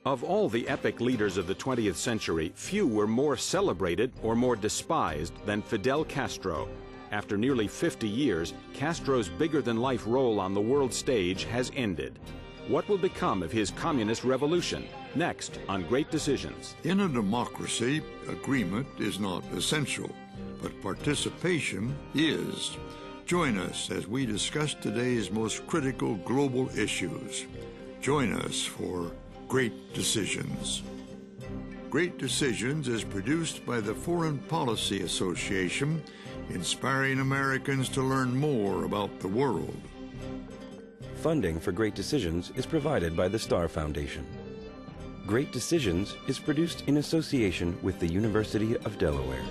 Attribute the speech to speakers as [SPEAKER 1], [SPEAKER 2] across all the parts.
[SPEAKER 1] Of all the epic leaders of the 20th century, few were more celebrated or more despised than Fidel Castro. After nearly 50 years, Castro's bigger-than-life role on the world stage has ended. What will become of his communist revolution? Next on Great Decisions.
[SPEAKER 2] In a democracy, agreement is not essential, but participation is. Join us as we discuss today's most critical global issues. Join us for Great Decisions. Great Decisions is produced by the Foreign Policy Association, inspiring Americans to learn more about the world.
[SPEAKER 3] Funding for Great Decisions is provided by the Star Foundation. Great Decisions is produced in association with the University of Delaware.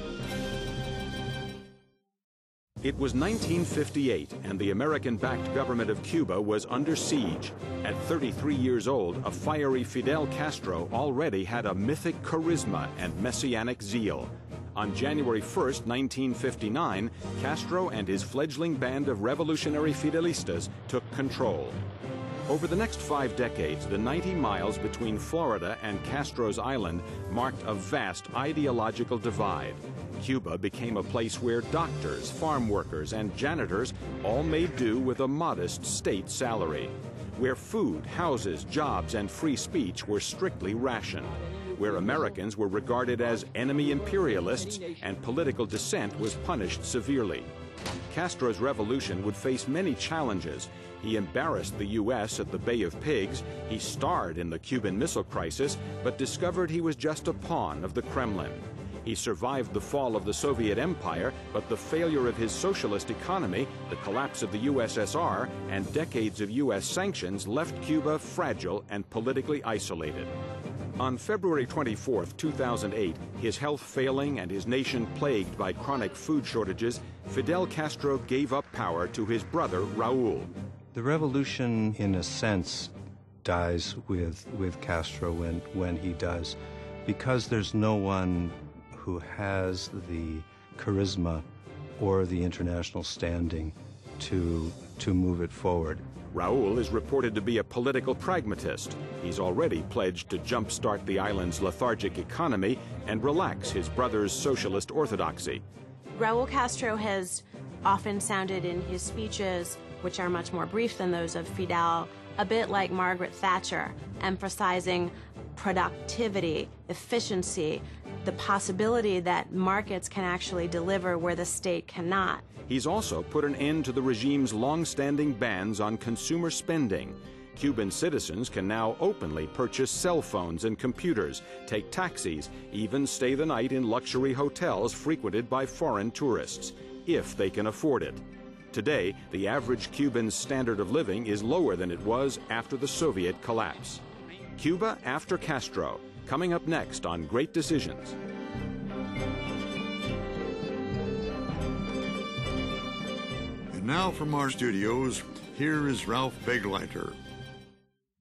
[SPEAKER 1] It was 1958, and the American-backed government of Cuba was under siege. At 33 years old, a fiery Fidel Castro already had a mythic charisma and messianic zeal. On January 1st, 1959, Castro and his fledgling band of revolutionary Fidelistas took control. Over the next 5 decades, the 90 miles between Florida and Castro's island marked a vast ideological divide. Cuba became a place where doctors, farm workers, and janitors all made do with a modest state salary, where food, houses, jobs, and free speech were strictly rationed, where Americans were regarded as enemy imperialists and political dissent was punished severely. Castro's revolution would face many challenges. He embarrassed the U.S. at the Bay of Pigs, he starred in the Cuban Missile Crisis, but discovered he was just a pawn of the Kremlin. He survived the fall of the Soviet Empire, but the failure of his socialist economy, the collapse of the USSR, and decades of U.S. sanctions left Cuba fragile and politically isolated. On February 24, 2008, his health failing and his nation plagued by chronic food shortages, Fidel Castro gave up power to his brother, Raul.
[SPEAKER 4] The revolution, in a sense, dies with Castro when he does, because there's no one who has the charisma or the international standing to move it forward.
[SPEAKER 1] Raul is reported to be a political pragmatist. He's already pledged to jumpstart the island's lethargic economy and relax his brother's socialist orthodoxy.
[SPEAKER 5] Raul Castro has often sounded in his speeches, which are much more brief than those of Fidel, a bit like Margaret Thatcher, emphasizing productivity, efficiency, the possibility that markets can actually deliver where the state cannot.
[SPEAKER 1] He's also put an end to the regime's long-standing bans on consumer spending. Cuban citizens can now openly purchase cell phones and computers, take taxis, even stay the night in luxury hotels frequented by foreign tourists, if they can afford it. Today, the average Cuban's standard of living is lower than it was after the Soviet collapse. Cuba after Castro, coming up next on Great Decisions.
[SPEAKER 2] And now from our studios, here is Ralph Begleiter.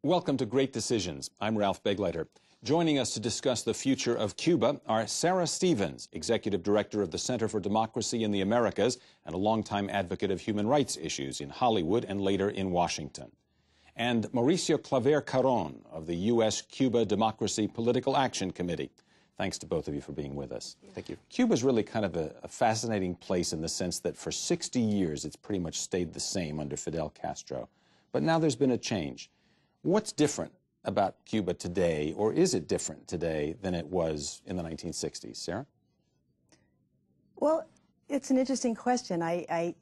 [SPEAKER 1] Welcome to Great Decisions. I'm Ralph Begleiter. Joining us to discuss the future of Cuba are Sarah Stevens, Executive Director of the Center for Democracy in the Americas and a longtime advocate of human rights issues in Hollywood and later in Washington, and Mauricio Claver-Carone of the U.S.-Cuba Democracy Political Action Committee. Thanks to both of you for being with us. Thank you. Cuba's really kind of a fascinating place in the sense that for 60 years it's pretty much stayed the same under Fidel Castro. But now there's been a change. What's different about Cuba today, or is it different today than it was in the 1960s? Sarah?
[SPEAKER 6] Well, it's an interesting question. I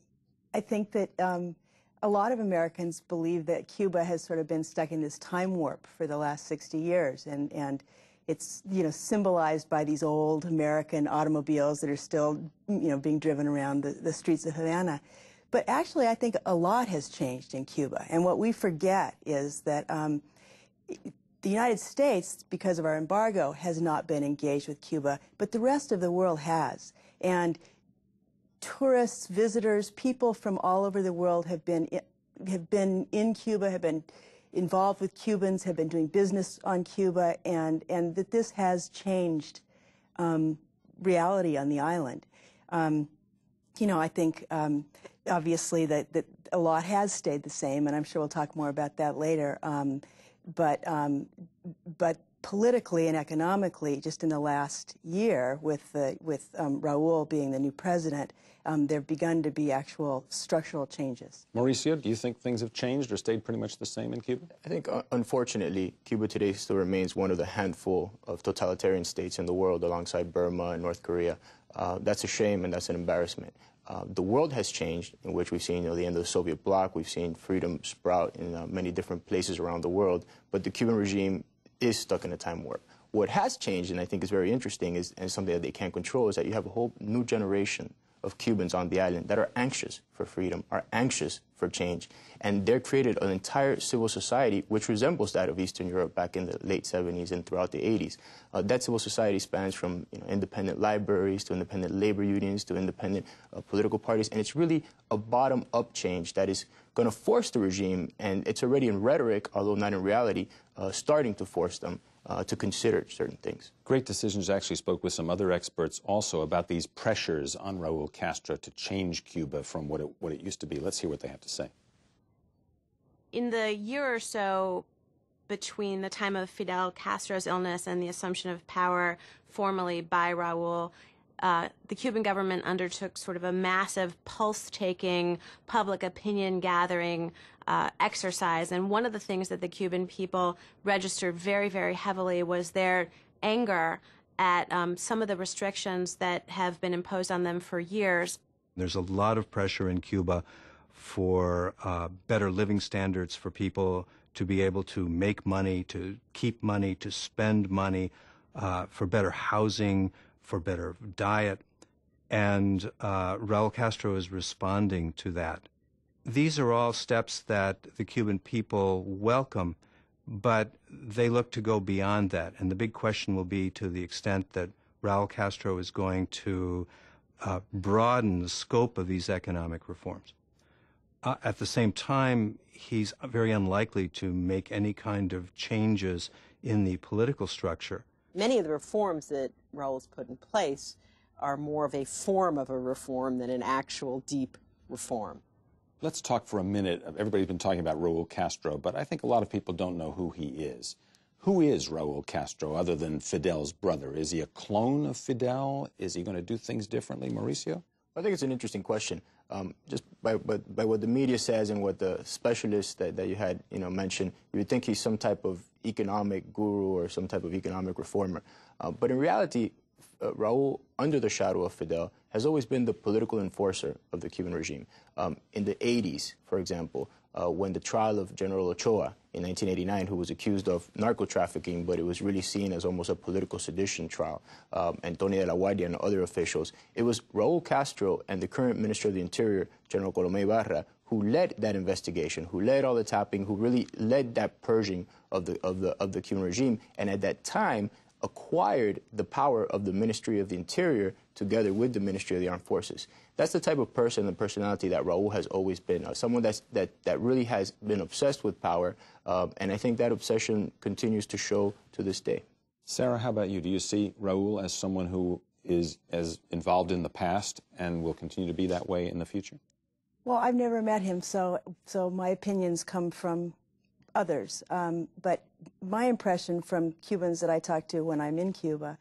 [SPEAKER 6] think that a lot of Americans believe that Cuba has sort of been stuck in this time warp for the last 60 years, and it's, you know, symbolized by these old American automobiles that are still, you know, being driven around the streets of Havana. But actually, I think a lot has changed in Cuba, and what we forget is that the United States, because of our embargo, has not been engaged with Cuba, but the rest of the world has. And tourists, visitors, people from all over the world have been in Cuba, have been involved with Cubans, have been doing business on Cuba, and that this has changed reality on the island. You know, I think obviously that a lot has stayed the same, and I'm sure we'll talk more about that later. But politically and economically, just in the last year, with Raul being the new president, there have begun to be actual structural changes.
[SPEAKER 1] Mauricio, do you think things have changed or stayed pretty much the same in Cuba?
[SPEAKER 7] I think, unfortunately, Cuba today still remains one of the handful of totalitarian states in the world, alongside Burma and North Korea. That's a shame and that's an embarrassment. The world has changed, in which we've seen the end of the Soviet bloc, we've seen freedom sprout in many different places around the world, but the Cuban regime is stuck in a time warp. What has changed, and I think is very interesting, and something that they can't control, is that you have a whole new generation of Cubans on the island that are anxious for freedom, are anxious for change. And they've created an entire civil society which resembles that of Eastern Europe back in the late 70s and throughout the 80s. That civil society spans from independent libraries to independent labor unions to independent political parties. And it's really a bottom-up change that is going to force the regime, and it's already in rhetoric, although not in reality, starting to force them to consider certain things.
[SPEAKER 1] Great Decisions actually spoke with some other experts also about these pressures on Raul Castro to change Cuba from what it used to be. Let's hear what they have to say.
[SPEAKER 5] In the year or so between the time of Fidel Castro's illness and the assumption of power formally by Raul, the Cuban government undertook sort of a massive pulse-taking, public opinion gathering exercise. And one of the things that the Cuban people registered very, very heavily was their anger at some of the restrictions that have been imposed on them for years.
[SPEAKER 4] There's a lot of pressure in Cuba for better living standards for people to be able to make money, to keep money, to spend money, for better housing, for better diet. And Raul Castro is responding to that. These are all steps that the Cuban people welcome, but they look to go beyond that. And the big question will be to the extent that Raul Castro is going to broaden the scope of these economic reforms. At the same time, he's very unlikely to make any kind of changes in the political structure.
[SPEAKER 8] Many of the reforms that Raul's put in place are more of a form of a reform than an actual deep reform.
[SPEAKER 1] Let's talk for a minute. Everybody's been talking about Raul Castro, but I think a lot of people don't know who he is. Who is Raul Castro other than Fidel's brother? Is he a clone of Fidel? Is he going to do things differently, Mauricio?
[SPEAKER 7] I think it's an interesting question. Just by what the media says and what the specialists that you had mentioned, you would think he's some type of economic guru or some type of economic reformer. But in reality, Raul, under the shadow of Fidel, has always been the political enforcer of the Cuban regime. In the 80s, for example, when the trial of General Ochoa in 1989, who was accused of narco-trafficking, but it was really seen as almost a political sedition trial, and Tony de la Guardia and other officials, it was Raul Castro and the current Minister of the Interior, General Colomé Ibarra, who led that investigation, who led all the tapping, who really led that purging of the Cuban regime, and at that time acquired the power of the Ministry of the Interior together with the Ministry of the Armed Forces. That's the type of person and personality that Raul has always been, someone that really has been obsessed with power, and I think that obsession continues to show to this day.
[SPEAKER 1] Sarah, how about you? Do you see Raul as someone who is as involved in the past and will continue to be that way in the future?
[SPEAKER 6] Well, I've never met him, so my opinions come from others. But my impression from Cubans that I talk to when I'm in Cuba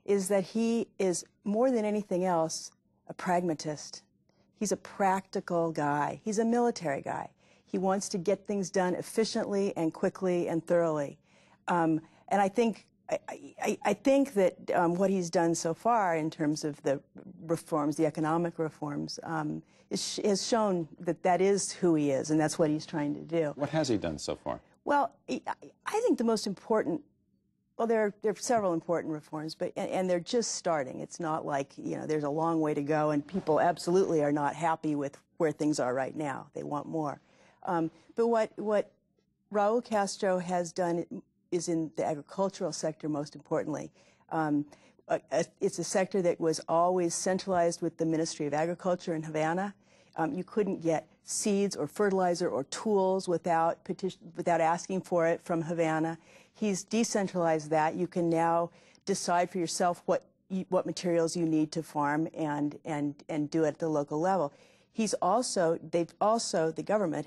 [SPEAKER 6] is that he is, more than anything else, a pragmatist. He's a practical guy. He's a military guy. He wants to get things done efficiently and quickly and thoroughly. And I think that what he's done so far in terms of the reforms, the economic reforms, has shown that that is who he is, and that's what he's trying to do.
[SPEAKER 1] What has he done so far?
[SPEAKER 6] Well, I think the most important, well, there are several important reforms, but and they're just starting. It's not like, there's a long way to go, and people absolutely are not happy with where things are right now. They want more. But what Raul Castro has done is in the agricultural sector, most importantly. It's a sector that was always centralized with the Ministry of Agriculture in Havana. You couldn't get seeds or fertilizer or tools without asking for it from Havana. He's decentralized that. You can now decide for yourself what materials you need to farm and do it at the local level. The government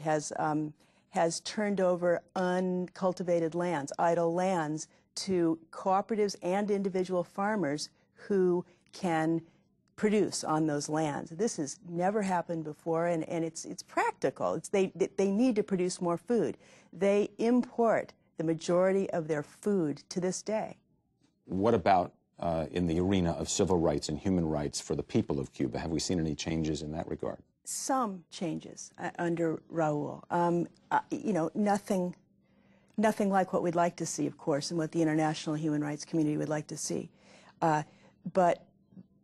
[SPEAKER 6] has turned over uncultivated lands, idle lands, to cooperatives and individual farmers who can produce on those lands. This has never happened before, and it's practical. They need to produce more food. They import the majority of their food to this day.
[SPEAKER 9] What about in the arena of civil rights and human rights for the people of Cuba? Have we seen any changes in that regard?
[SPEAKER 6] Some changes under Raul. You know, nothing like what we'd like to see, of course, and what the international human rights community would like to see. But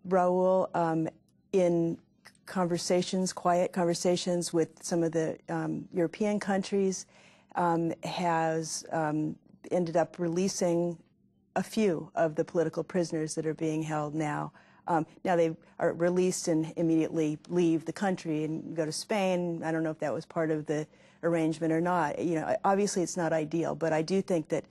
[SPEAKER 6] Raul, in conversations, quiet conversations with some of the European countries, has ended up releasing a few of the political prisoners that are being held now. Now they are released and immediately leave the country and go to Spain. I don't know if that was part of the arrangement or not. You know, obviously it's not ideal, but I do think that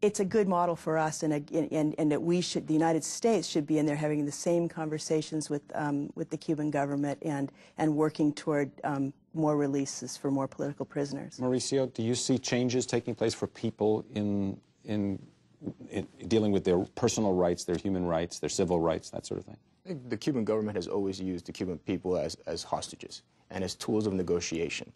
[SPEAKER 6] it's a good model for us, and that we should, the United States should be in there having the same conversations with the Cuban government and working toward more releases for more political prisoners.
[SPEAKER 9] Mauricio, do you see changes taking place for people in dealing with their personal rights, their human rights, their civil rights, that sort of thing?
[SPEAKER 7] I think the Cuban government has always used the Cuban people as hostages and as tools of negotiation.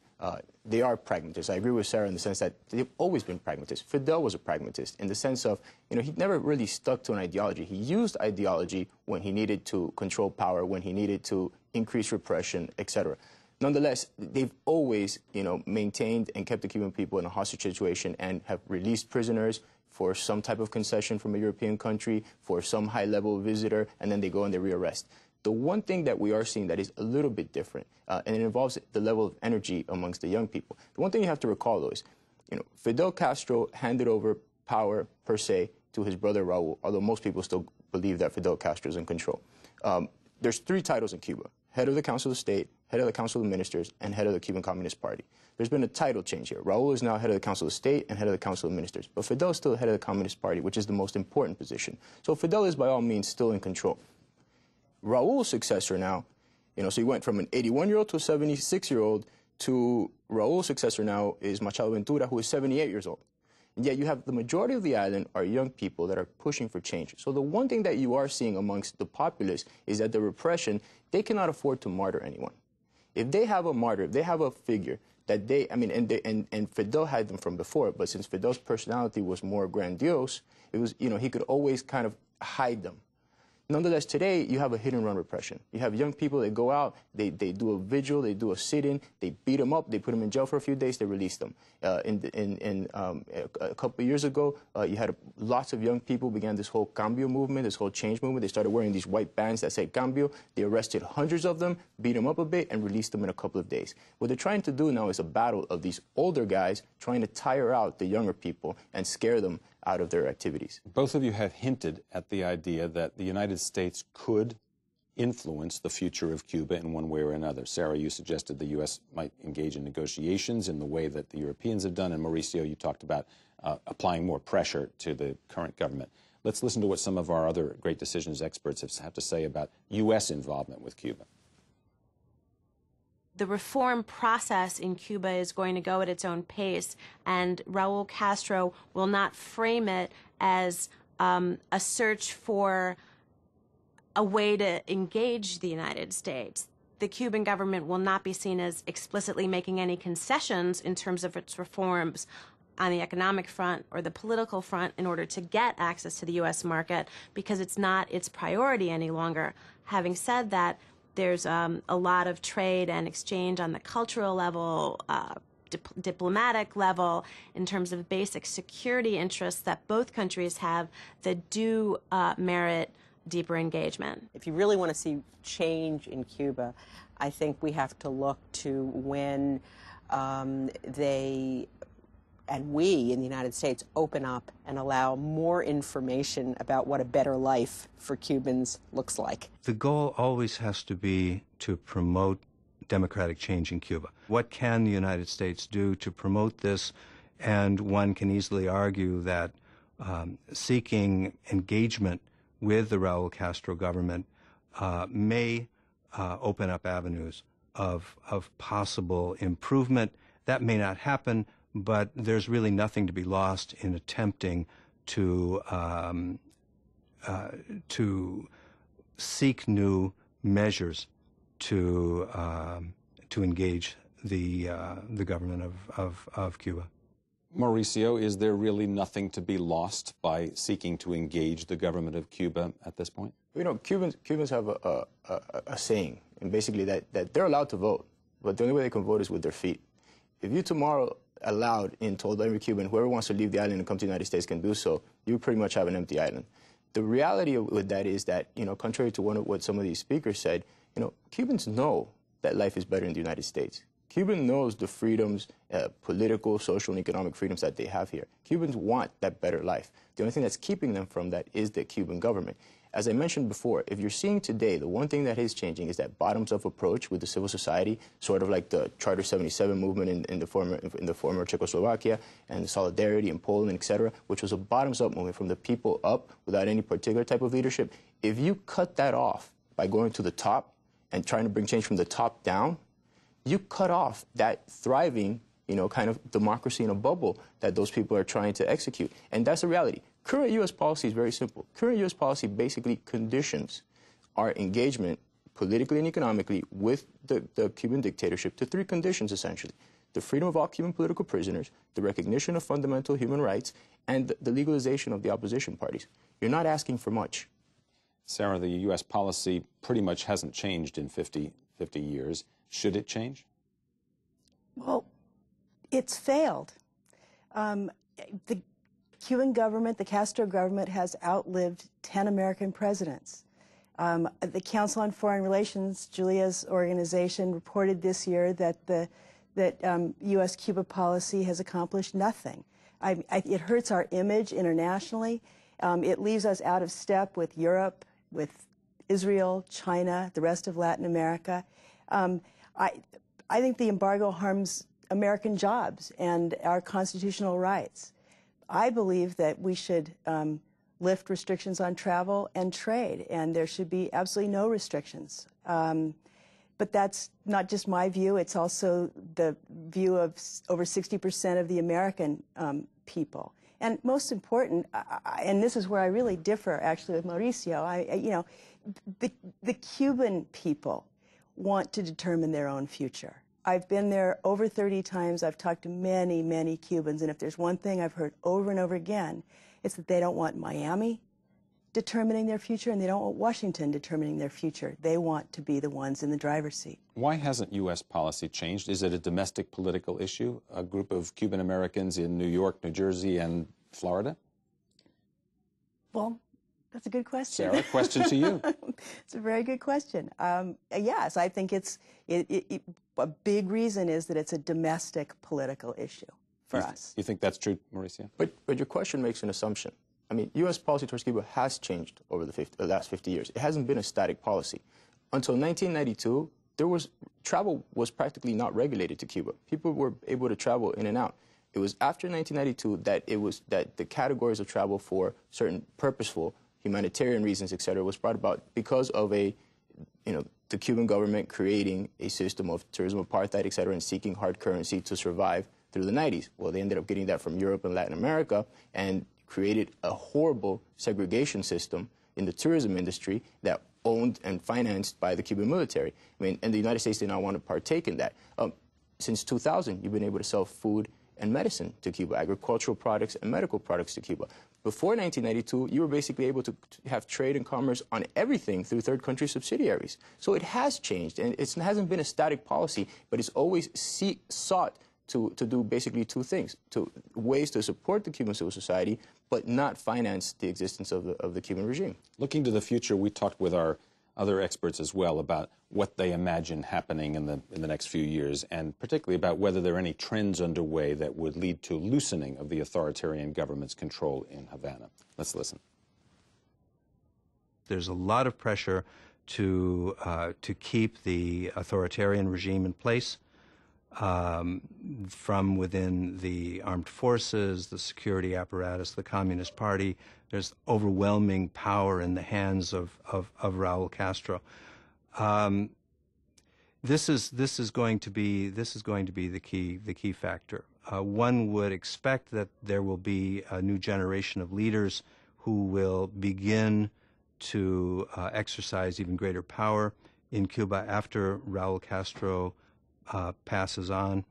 [SPEAKER 7] They are pragmatists. I agree with Sarah in the sense that they've always been pragmatists. Fidel was a pragmatist in the sense of, you know, he never really stuck to an ideology. He used ideology when he needed to control power, when he needed to increase repression, etc. Nonetheless, they've always, you know, maintained and kept the Cuban people in a hostage situation and have released prisoners for some type of concession from a European country, for some high-level visitor, and then they go and they rearrest. The one thing that we are seeing that is a little bit different, and it involves the level of energy amongst the young people. The one thing you have to recall, though, is, you know, Fidel Castro handed over power, per se, to his brother Raul, although most people still believe that Fidel Castro is in control. There's 3 titles in Cuba: head of the Council of State, head of the Council of Ministers, and head of the Cuban Communist Party. There's been a title change here. Raul is now head of the Council of State and head of the Council of Ministers, but Fidel is still head of the Communist Party, which is the most important position. So Fidel is, by all means, still in control. Raul's successor now, you know, so he went from an 81-year-old to a 76-year-old to Raul's successor now is Machado Ventura, who is 78 years old. And yet you have the majority of the island are young people that are pushing for change. So the one thing that you are seeing amongst the populace is that the repression, they cannot afford to martyr anyone. If they have a martyr, if they have a figure that they, I mean, and Fidel had them from before, but since Fidel's personality was more grandiose, it was, you know, he could always kind of hide them. Nonetheless, today, you have a hit-and-run repression. You have young people that go out, they do a vigil, they do a sit-in, they beat them up, they put them in jail for a few days, they release them. A couple of years ago, you had lots of young people began this whole cambio movement, this whole change movement. They started wearing these white bands that say cambio. They arrested hundreds of them, beat them up a bit, and released them in a couple of days. What they're trying to do now is a battle of these older guys trying to tire out the younger people and scare them out of their activities.
[SPEAKER 9] Both of you have hinted at the idea that the United States could influence the future of Cuba in one way or another. Sarah, you suggested the U.S. might engage in negotiations in the way that the Europeans have done, and Mauricio, you talked about applying more pressure to the current government. Let's listen to what some of our other great decisions experts have to say about U.S. involvement with Cuba.
[SPEAKER 5] The reform process in Cuba is going to go at its own pace, and Raul Castro will not frame it as a search for a way to engage the United States. The Cuban government will not be seen as explicitly making any concessions in terms of its reforms on the economic front or the political front in order to get access to the U.S. market, because it's not its priority any longer. Having said that, there's a lot of trade and exchange on the cultural level, diplomatic level, in terms of basic security interests that both countries have that do merit deeper engagement.
[SPEAKER 8] If you really want to see change in Cuba, I think we have to look to when they and we in the United States open up and allow more information about what a better life for Cubans looks like.
[SPEAKER 4] The goal always has to be to promote democratic change in Cuba. What can the United States do to promote this? And one can easily argue that seeking engagement with the Raul Castro government may open up avenues of possible improvement. That may not happen, but there's really nothing to be lost in attempting to seek new measures to engage the government of Cuba.
[SPEAKER 9] Mauricio, is there really nothing to be lost by seeking to engage the government of Cuba at this point?
[SPEAKER 7] You know, Cubans have a saying, and basically that they're allowed to vote, but the only way they can vote is with their feet. If you tomorrow allowed and told every Cuban, whoever wants to leave the island and come to the United States can do so, you pretty much have an empty island. The reality with that is that, you know, contrary to what some of these speakers said, you know, Cubans know that life is better in the United States. Cuban knows the freedoms, political, social, and economic freedoms that they have here. Cubans want that better life. The only thing that's keeping them from that is the Cuban government. As I mentioned before, if you're seeing today, the one thing that is changing is that bottoms-up approach with the civil society, sort of like the Charter 77 movement in the former Czechoslovakia, and the Solidarity in Poland, etc., which was a bottoms-up movement from the people up without any particular type of leadership. If you cut that off by going to the top and trying to bring change from the top down, you cut off that thriving, you know, kind of democracy in a bubble that those people are trying to execute. And that's the reality. Current U.S. policy is very simple. Current U.S. policy basically conditions our engagement politically and economically with the Cuban dictatorship to three conditions, essentially. The freedom of all Cuban political prisoners, the recognition of fundamental human rights, and the legalization of the opposition parties. You're not asking for much.
[SPEAKER 9] Sarah, the U.S. policy pretty much hasn't changed in 50 years. Should it change?
[SPEAKER 6] Well, it's failed. The Cuban government, the Castro government, has outlived 10 American presidents. The Council on Foreign Relations, Julia's organization, reported this year that U.S.-Cuba policy has accomplished nothing. It hurts our image internationally. It leaves us out of step with Europe, with Israel, China, the rest of Latin America. I think the embargo harms American jobs and our constitutional rights. I believe that we should lift restrictions on travel and trade, and there should be absolutely no restrictions. But that's not just my view, it's also the view of over 60% of the American people. And most important, and this is where I really differ actually with Mauricio, you know, the Cuban people want to determine their own future. I've been there over 30 times. I've talked to many, many Cubans, and if there's one thing I've heard over and over again, it's that they don't want Miami determining their future, and they don't want Washington determining their future. They want to be the ones in the driver's seat.
[SPEAKER 9] Why hasn't U.S. policy changed? Is it a domestic political issue? A group of Cuban Americans in New York, New Jersey, and Florida?
[SPEAKER 6] Well, that's a good question.
[SPEAKER 9] Sarah, question to you.
[SPEAKER 6] It's a very good question. Yes, I think a big reason is that it's a domestic political issue for us.
[SPEAKER 9] You think that's true, Mauricio?
[SPEAKER 7] But your question makes an assumption. I mean, U.S. policy towards Cuba has changed over the last 50 years. It hasn't been a static policy. Until 1992, travel was practically not regulated to Cuba. People were able to travel in and out. It was after 1992 that the categories of travel for certain purposeful humanitarian reasons, et cetera, was brought about because of the Cuban government creating a system of tourism apartheid, et cetera, and seeking hard currency to survive through the 90s. Well, they ended up getting that from Europe and Latin America and created a horrible segregation system in the tourism industry that owned and financed by the Cuban military. I mean, and the United States did not want to partake in that. Since 2000, you've been able to sell food and medicine to Cuba, agricultural products and medical products to Cuba. Before 1992, you were basically able to have trade and commerce on everything through third country subsidiaries. So it has changed, and it hasn't been a static policy, but it's always sought to do basically two things, ways to support the Cuban civil society, but not finance the existence of the Cuban regime.
[SPEAKER 9] Looking to the future, we talked with our other experts as well about what they imagine happening in the next few years, and particularly about whether there are any trends underway that would lead to loosening of the authoritarian government's control in Havana. Let's listen.
[SPEAKER 4] There's a lot of pressure to keep the authoritarian regime in place from within the armed forces, the security apparatus, the Communist Party. There's overwhelming power in the hands of Raul Castro. This is going to be the key factor. one would expect that there will be a new generation of leaders who will begin to exercise even greater power in Cuba after Raul Castro passes on.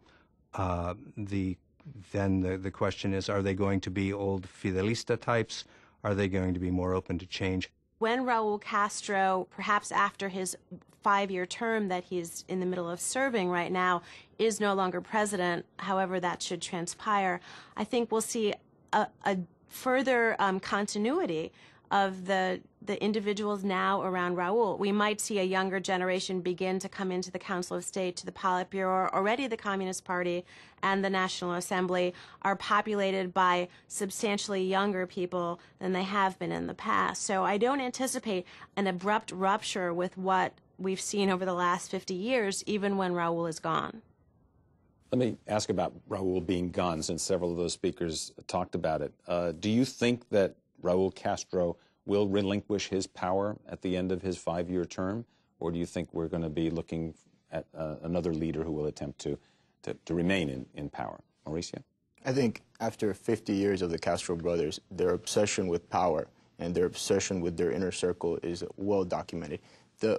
[SPEAKER 4] Then the question is, are they going to be old Fidelista types? Are they going to be more open to change?
[SPEAKER 5] When Raul Castro, perhaps after his 5-year term that he's in the middle of serving right now, is no longer president, however that should transpire, I think we'll see a further continuity of the individuals now around Raul. We might see a younger generation begin to come into the Council of State, to the Politburo. Already the Communist Party and the National Assembly are populated by substantially younger people than they have been in the past. So I don't anticipate an abrupt rupture with what we've seen over the last 50 years, even when Raul is gone.
[SPEAKER 9] Let me ask about Raul being gone, since several of those speakers talked about it. Do you think that Raul Castro will relinquish his power at the end of his 5-year term, or do you think we're going to be looking at another leader who will attempt to remain in power? Mauricio?
[SPEAKER 7] I think after 50 years of the Castro brothers, their obsession with power and their obsession with their inner circle is well documented.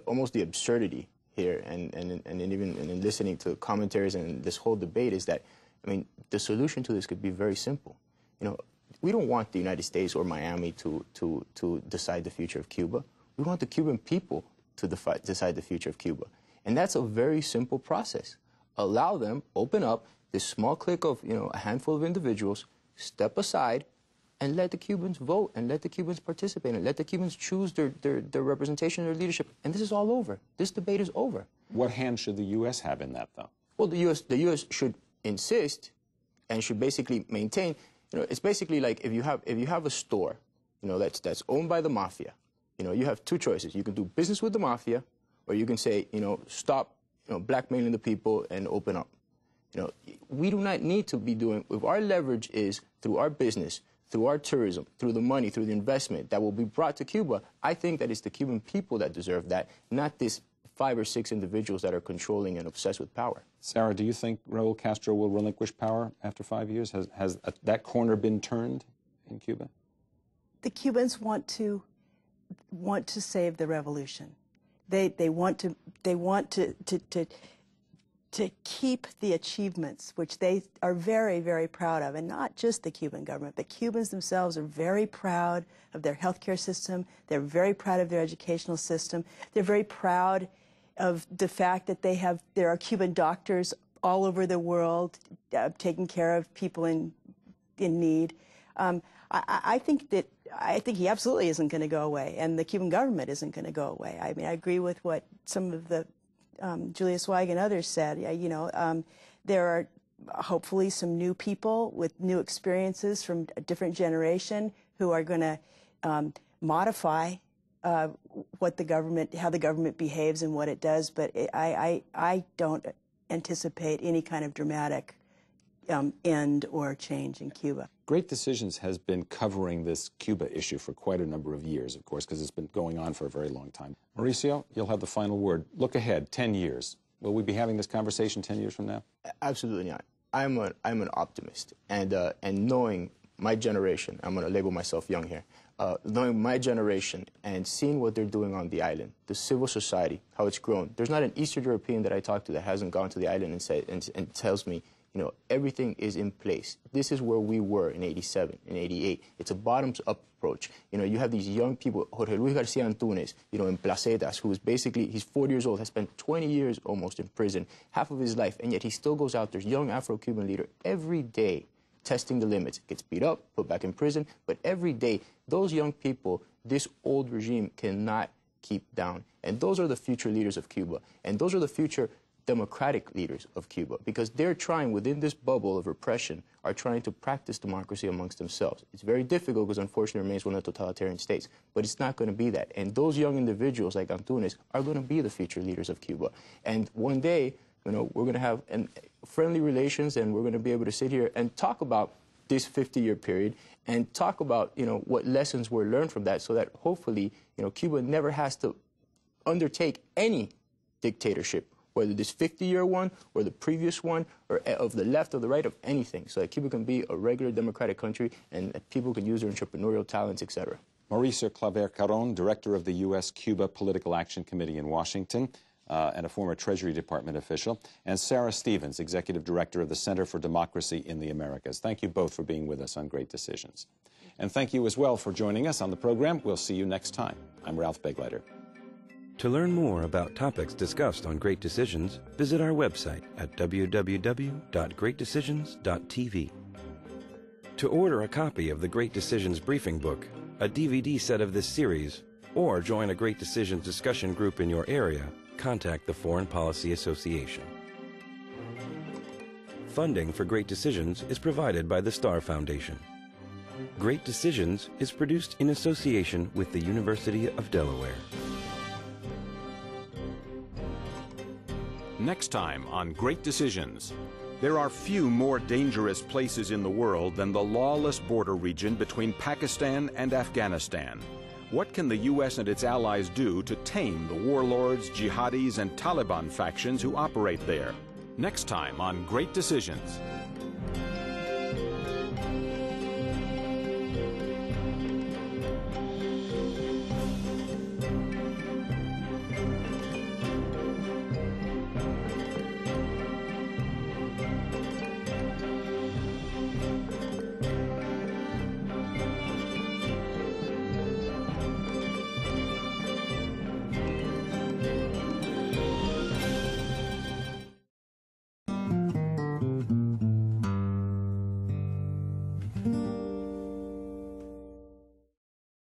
[SPEAKER 7] Almost the absurdity here, and even in listening to commentaries and this whole debate, is that, I mean, the solution to this could be very simple. You know, we don't want the United States or Miami to decide the future of Cuba. We want the Cuban people to decide the future of Cuba. And that's a very simple process. Allow them, open up this small clique of, you know, a handful of individuals, step aside, and let the Cubans vote, and let the Cubans participate, and let the Cubans choose their representation, their leadership. And this is all over. This debate is over.
[SPEAKER 9] What hand should the U.S. have in that, though?
[SPEAKER 7] Well, the U.S. should insist and should basically maintain. You know, it's basically like if you have a store, you know, that's owned by the mafia. You know, you have two choices. You can do business with the mafia, or you can say, you know, stop, you know, blackmailing the people and open up. You know, we do not need to be doing. If our leverage is through our business, through our tourism, through the money, through the investment that will be brought to Cuba, I think that it's the Cuban people that deserve that, not this 5 or 6 individuals that are controlling and obsessed with power.
[SPEAKER 9] Sarah, do you think Raul Castro will relinquish power after 5 years? Has that corner been turned in Cuba?
[SPEAKER 6] The Cubans want to save the revolution. They want to keep the achievements, which they are very, very proud of, and not just the Cuban government, but Cubans themselves are very proud of their healthcare system. They're very proud of their educational system. They're very proud of the fact that there are Cuban doctors all over the world taking care of people in need. I think he absolutely isn't going to go away, and the Cuban government isn't going to go away. I mean, I agree with what some of the Julia Sweig and others said. You know, there are hopefully some new people with new experiences from a different generation who are going to modify what the government, how the government behaves and what it does. But I don't anticipate any kind of dramatic end or change in Cuba.
[SPEAKER 9] Great Decisions has been covering this Cuba issue for quite a number of years, of course, because it's been going on for a very long time. Mauricio, you'll have the final word. Look ahead, 10 years. Will we be having this conversation 10 years from now?
[SPEAKER 7] Absolutely not. I'm an optimist, and knowing my generation, I'm going to label myself young here, knowing my generation and seeing what they're doing on the island, the civil society, how it's grown. There's not an Eastern European that I talk to that hasn't gone to the island and tells me, you know, everything is in place. This is where we were in '87, in '88. It's a bottoms-up approach. You know, you have these young people, Jorge Luis Garcia Antunes, you know, in Placetas, who is basically, he's 40 years old, has spent 20 years almost in prison, half of his life, and yet he still goes out there, young Afro-Cuban leader, every day testing the limits. Gets beat up, put back in prison, but every day, those young people, this old regime cannot keep down. And those are the future leaders of Cuba. And those are the future democratic leaders of Cuba, because they're trying, within this bubble of repression, are trying to practice democracy amongst themselves. It's very difficult because, unfortunately, it remains one of the totalitarian states, but it's not going to be that. And those young individuals like Antunes are going to be the future leaders of Cuba. And one day, you know, we're going to have friendly relations, and we're going to be able to sit here and talk about this 50-year period and talk about, you know, what lessons were learned from that, so that hopefully, you know, Cuba never has to undertake any dictatorship whether this 50-year one or the previous one, or of the left or the right, of anything, so that Cuba can be a regular democratic country and that people can use their entrepreneurial talents, etc.
[SPEAKER 9] Mauricio Claver-Carone, director of the U.S.-Cuba Political Action Committee in Washington, and a former Treasury Department official, and Sarah Stevens, executive director of the Center for Democracy in the Americas. Thank you both for being with us on Great Decisions. And thank you as well for joining us on the program. We'll see you next time. I'm Ralph Begleiter.
[SPEAKER 3] To learn more about topics discussed on Great Decisions, visit our website at www.greatdecisions.tv. To order a copy of the Great Decisions Briefing Book, a DVD set of this series, or join a Great Decisions discussion group in your area, contact the Foreign Policy Association. Funding for Great Decisions is provided by the Star Foundation. Great Decisions is produced in association with the University of Delaware.
[SPEAKER 1] Next time on Great Decisions. There are few more dangerous places in the world than the lawless border region between Pakistan and Afghanistan. What can the U.S. and its allies do to tame the warlords, jihadis, and Taliban factions who operate there? Next time on Great Decisions.